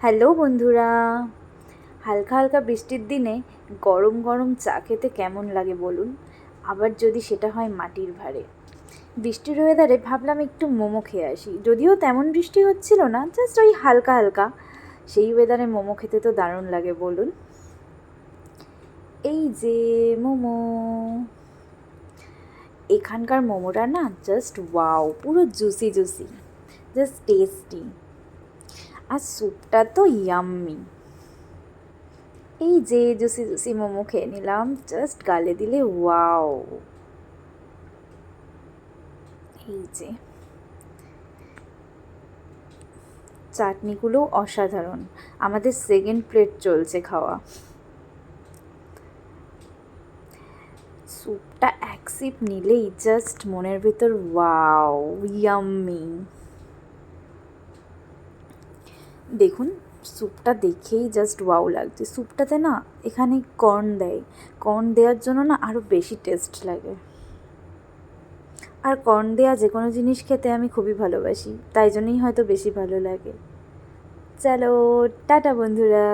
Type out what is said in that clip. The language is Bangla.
হ্যালো বন্ধুরা, হালকা হালকা বৃষ্টির দিনে গরম গরম চা খেতে কেমন লাগে বলুন? আবার যদি সেটা হয় মাটির ভাঁড়ে। বৃষ্টির ওয়েদারে ভাবলাম একটু মোমো খেয়ে আসি, যদিও তেমন বৃষ্টি হচ্ছিল না, জাস্ট ওই হালকা হালকা। সেই ওয়েদারে মোমো খেতে তো দারুণ লাগে বলুন। এই যে মোমো, এখানকার মোমোটা না জাস্ট ওয়াও, পুরো জুসি জুসি, জাস্ট টেস্টি। আর স্যুপটা তো ইয়াম্মি। এই যে জুসি জুসি মোমো খেয়ে নিলাম, জাস্ট গালে দিলে ওয়াও। এই যে চাটনিগুলো অসাধারণ। আমাদের সেকেন্ড প্লেট চলছে খাওয়া। স্যুপটা এক সিপ নিলেই জাস্ট মনের ভিতর ওয়াও, ইয়াম্মি। দেখুন, স্যুপটা দেখেই জাস্ট ওয়াও লাগছে। স্যুপটাতে না এখানে কর্ন দেয়, কর্ন দেওয়ার জন্য না আরও বেশি টেস্ট লাগে। আর কর্ন দেওয়া যে কোনো জিনিস খেতে আমি খুবই ভালোবাসি, তাই জন্যই হয়তো বেশি ভালো লাগে। চলো টাটা বন্ধুরা।